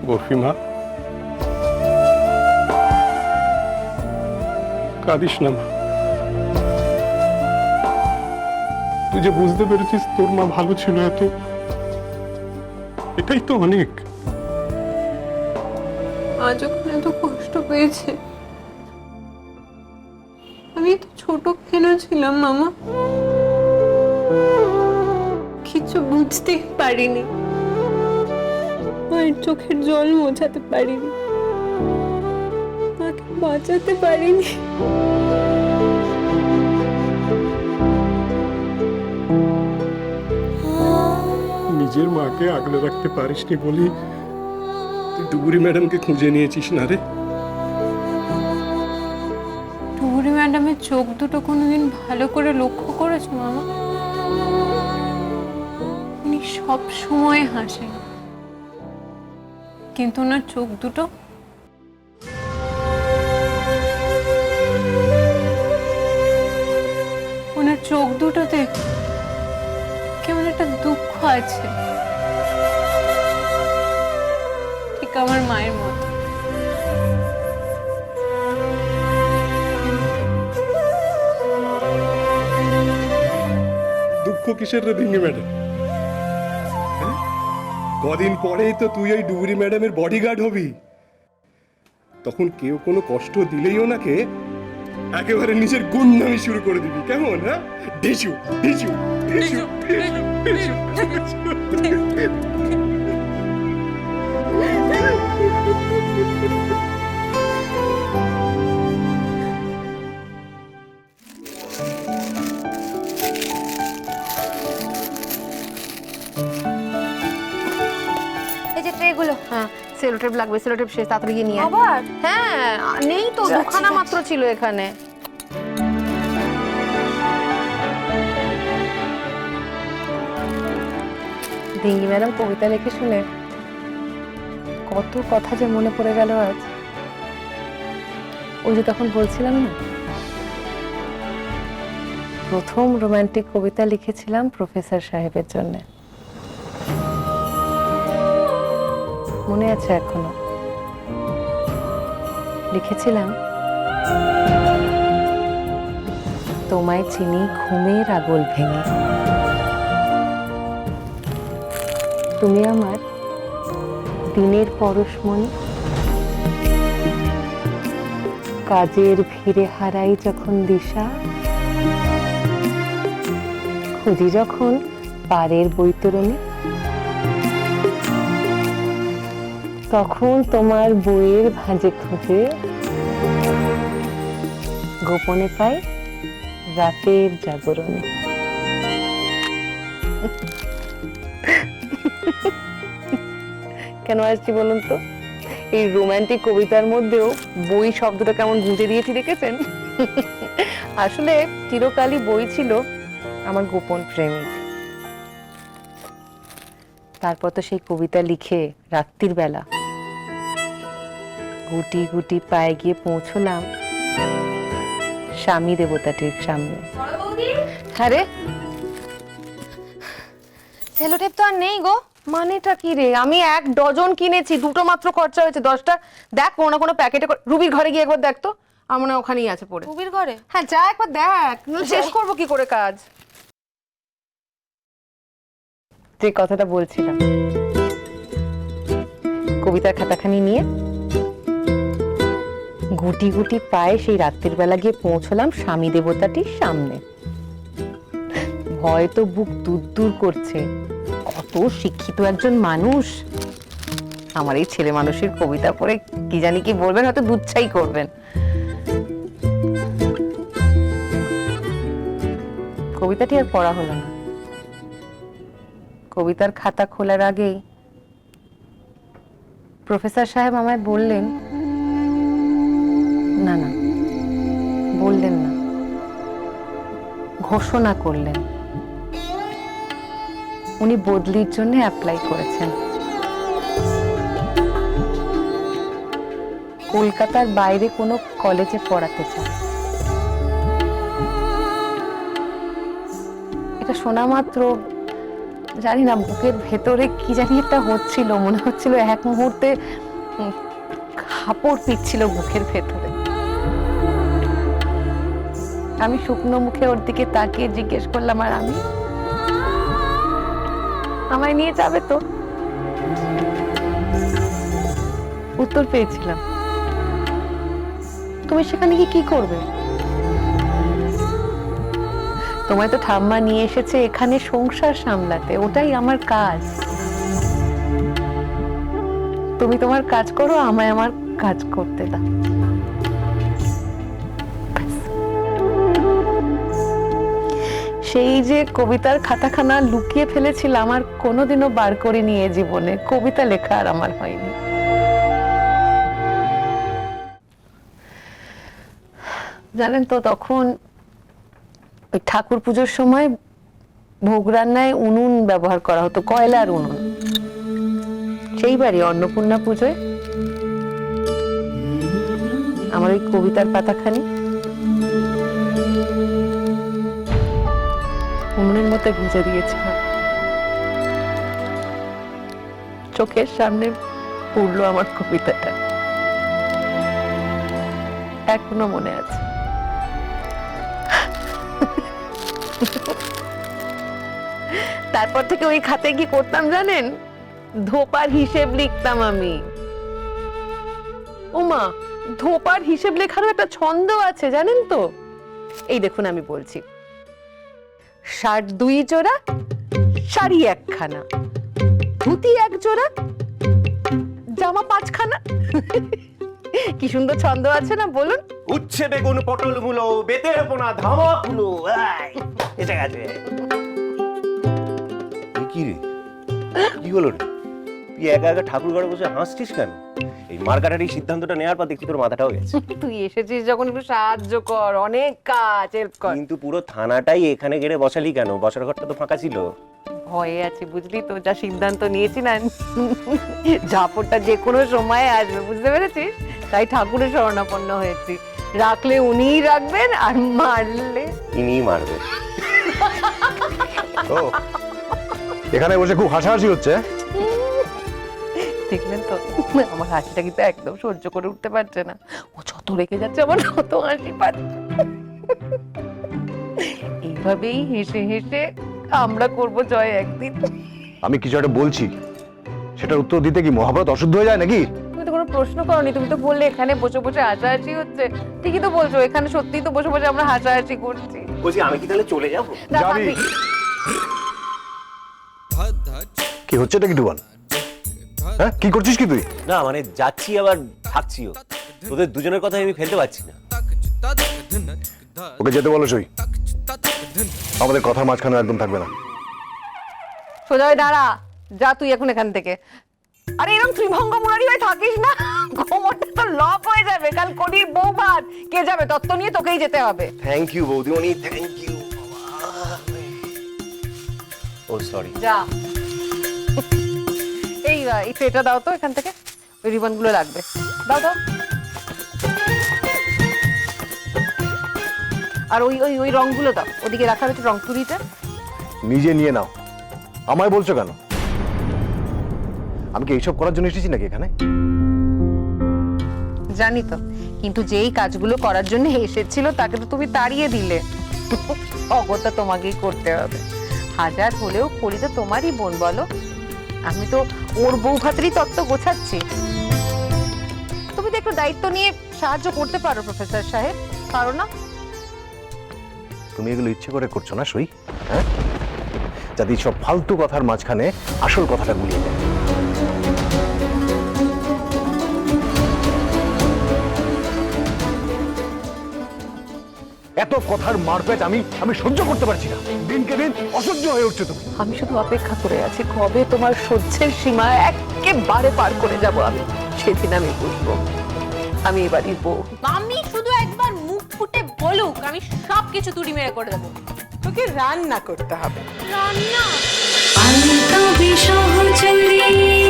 বরফি মা, কাঁদিস না মা। তুই যে বুঝতে পেরেছিস তোর মা ভালো ছিল, এটাই তো অনেক। মা যখন এত কষ্ট পেয়েছে, আমি তো ছোট কেন ছিলাম মামা, কিছু বুঝতে পারিনি, মায়ের চোখের জল মোছাতে পারিনি, মাকে বাঁচাতে পারিনি। নিজের মাকে আগলে রাখতে পারিসনি বলি তুই ডুবুরি ম্যাডামকে খুঁজে নিয়েছিস না রে। টুরি ম্যাডামের চোখ দুটো কোনোদিন ভালো করে লক্ষ্য করেছো মামা? উনি সব সময় হাসেন, কিন্তু ওনার চোখ দুটো ওনার চোখ দুটোতে কেমন একটা দুঃখ আছে, ঠিক আমার মায়ের মতো। দুঃখ কিসের রে ভিঙ্গি ম্যাডাম? কদিন পরেই তো তুই ওই ডুবুরি ম্যাডামের বডিগার্ড হবি। তখন কেউ কোনো কষ্ট দিলেই ওনাকে একেবারে নিজের গুন্ডামি শুরু করে দিবি, কেমন? হ্যাঁ, ঢিসু ঢিসু ঢিসু ঢিসু এই যে ট্রেগুলো, হ্যাঁ, সেলোটেপ লাগবে, সেলোটেপ শেষ, তাড়াতাড়ি গিয়ে নিয়ে আয়। আবার হ্যাঁ, নেই তো, যাচ্ছি, দুখানা যাচ্ছি। মাত্র ছিল এখানে। ডিঙ্গি ম্যাডাম কবিতা লিখে শুনে কত কথা যে মনে পড়ে গেল আজ। ওই যে তখন বলছিলাম না, প্রথম রোমান্টিক কবিতা লিখেছিলাম প্রফেসর সাহেবের জন্য, মনে আছে এখনো। লিখেছিলাম, তোমায় চিনি ঘুমের আগল ভেঙে, তুমি আমার দিনের পরশমণি, কাজের ভিড়ে হারাই যখন দিশা, খুঁজি যখন পারের বৈতরণী, তখন তোমার বইয়ের ভাঁজে খুঁজে গোপনে পাই রাতের জাগরণে। কেন আসছি বলুন তো? এই রোমান্টিক কবিতার মধ্যেও বই শব্দটা কেমন গুঁজে দিয়েছি দেখেছেন? আসলে চিরকালই বই ছিল আমার গোপন প্রেমিক। তারপর তো সেই কবিতা লিখে রাত্রির বেলা গুটি গুটি পায়ে গিয়ে পৌঁছলাম স্বামী দেবতাটির সামনে। হ্যাঁ রে, সেলোটেপ তো আর নেই গো। মানেটা কি রে? আমি 1 ডজন কিনেছি, 2টো মাত্র খরচা হয়েছে, 10টা দেখ কোনো না কোনো প্যাকেটে। রুবির ঘরে গিয়ে একবার দেখ তো, আমার মনে হয় ওখানেই আছে পড়ে। রুবির ঘরে? হ্যাঁ, যা একবার দেখ, শেষ করবো কি করে কাজ। যে কথাটা বলছিলাম, কবিতার খাতাখানি নিয়ে গুটি গুটি পায়ে সেই রাত্রির বেলা গিয়ে পৌঁছলাম স্বামী দেবতাটির সামনে। ভয় তো বুক দূর দূর করছে, কত শিক্ষিত একজন মানুষ। আমার এই ছেলে মানুষের কবিতা পড়ে কি জানি কি বলবেন, হয়তো দুচ্ছাই করবেন। কবিতাটি আর পড়া হলো না। কবিতার খাতা খোলার আগেই প্রফেসর সাহেব আমায় বললেন, না না বললেন না, ঘোষণা করলেন উনি বদলির জন্য অ্যাপ্লাই করেছেন। কলকাতার বাইরে কোনো কলেজে পড়াতে চান। এটা শোনা মাত্র জানি না বুকের ভেতরে কি জানি একটা হচ্ছিল, মনে হচ্ছিল এক মুহূর্তে কাপড় পিচ্ছিল বুকের ভেতরে। আমি শুকনো মুখে ওর দিকে তাকিয়ে জিজ্ঞেস করলাম, আর আমি, আমায় নিয়ে যাবে তো? উত্তর পেয়েছিলাম, তুমি সেখানে গিয়ে কি করবে? তোমায় তো ঠাম্মা নিয়ে এসেছে এখানে সংসার সামলাতে, ওটাই আমার কাজ। তুমি তোমার কাজ করো, আমায় আমার কাজ করতে দাও। ব্যাস। সেই যে কবিতার খাতাখানা লুকিয়ে ফেলেছিলাম, আর কোনোদিনও বার করে নিয়ে জীবনে কবিতা লেখা আর আমার হয়নি। জানেন তো, তখন ওই ঠাকুর পুজোর সময় ভোগ রান্নায় উনুন ব্যবহার করা হতো, কয়লার উনুন। সেইবারই অন্নপূর্ণা পুজোয় আমার ওই কবিতার পাতাখানি উনুনের মধ্যে গুঁজে দিয়েছিলাম। চোখের সামনে পড়লো আমার কবিতাটা, এখনো মনে আছে। তারপর থেকে ওই খাতে কি করতাম জানেন? ধোপার হিসেব লিখতাম আমি। ওমা, ধোপার হিসেব লেখারও একটা ছন্দ আছে জানেন তো? এই দেখুন আমি বলছি, 62 জোড়া, শাড়ি 1 খানা, ধুতি 1 জোড়া, জামা 5 খানা। কি সুন্দর ছন্দ আছে না বলুন? উচ্ছে বেগুন পটল মূলো বেতের পোনা ধামা ফুলো এসে গেছে। কি রে, কি হলো রে? তুই একা একা ঠাকুর ঘরে বসে হাসছিস কেন? এই মার্কাটার এই সিদ্ধান্তটা নেওয়ার পর দেখছি তোর মাথাটাও গেছে। তুই এসেছিস যখন একটু সাহায্য কর, অনেক কাজ হেল্প কর। কিন্তু পুরো থানাটাই এখানে ঘিরে বসালি কেন? বসার ঘরটা তো ফাঁকা ছিল। ভয়ে আছি বুঝলি তো, যা সিদ্ধান্ত নিয়েছি না, ঝাপড়টা যে কোনো সময় আসবে, বুঝতে পেরেছিস? তাই ঠাকুরের শরণাপন্ন হয়েছি। রাখলে উনিই রাখবেন, আর মারলে ইনিই মারবে। ও, এখানে বসে খুব হাসাহাসি হচ্ছে। দেখলেন তো, আমার হাসিটা কিন্তু একদম সহ্য করে উঠতে পারছে না। ও যত রেখে যাচ্ছে আমার তত হাসি পাচ্ছে। এইভাবেই হেসে হেসে আমরা করব জয় একদিন। আমি কিছু একটা বলছি, সেটার উত্তর দিতে কি মহাভারত অশুদ্ধ হয়ে যায় নাকি? তুমি তো কোনো প্রশ্ন করনি, তুমি তো বললে এখানে বসে বসে হাসাহাসি হচ্ছে। ঠিকই তো বলছো, এখানে সত্যিই তো বসে বসে আমরা হাসাহাসি করছি। বলছি আমি কি তাহলে চলে যাবো? না, যাবি। থাকবি। কি হচ্ছে এটা কি ডুবান? হ্যাঁ, কি করছিস কি তুই? না মানে যাচ্ছি আবার থাকছিও, তোদের দুজনের কথা আমি ফেলতে পারছি না। ওকে যেতে বলো সই, আমাদের কথার মাঝখানে একদম থাকবে না। সোজা হয়ে দাঁড়া, যা তুই এখন এখান থেকে। আরে এরকম ত্রিভঙ্গ মুরারি হয়ে থাকিস না, কোমরটা তো লক হয়ে যাবে। কাল কলির বউ ভাত কে যাবে? তত্ত্ব নিয়ে তোকেই যেতে হবে। থ্যাংক ইউ বৌদিমণি, থ্যাংক ইউ। ও সরি। যা। এই ট্রেটা দাও তো এখান থেকে, ওই রিবন গুলো লাগবে। দাও দাও। আর ওই ওই ওই রংগুলো দাও, ওদিকে রাখা হয়েছে রং তুলিটা। নিজে নিয়ে নাও, আমায় বলছো কেন? আমি কি এইসব করার জন্য এসেছি নাকি এখানে? জানি তো, কিন্তু যেই কাজগুলো করার জন্য এসেছিল তাকে তো তুমি তাড়িয়ে দিলে। অগত্যা তোমাকেই করতে হবে। হাজার হলেও করি তো তোমারই বোন, বলো? আমি তো ওর বউ ভাতেরই তত্ত্ব গোছাচ্ছি। তুমি তো একটু দায়িত্ব নিয়ে সাহায্য করতে পারো প্রফেসর সাহেব, পারো না? তুমি এগুলো ইচ্ছে করে করছো না সই? হ্যাঁ, যাতে সব ফালতু কথার মাঝখানে আসল কথাটা গুলিয়ে দেয়। এত কথার মারপেট আমি সহ্য করতে পারছি না। দিনকে দিন অসহ্য হয়ে উঠছে তুমি। আমি শুধু অপেক্ষা করে আছি কবে তোমার সহ্যের সীমা একেবারে পার করে যাব আমি, সেদিন আমি বুঝবো আমি এবারই বউ। আমি শুধু একবার মুখ ফুটে বলুক, আমি সবকিছু তুড়ি মেরে করে দেবো। তোকে রান্না করতে হবে। রান্না আলতা বিসহচরী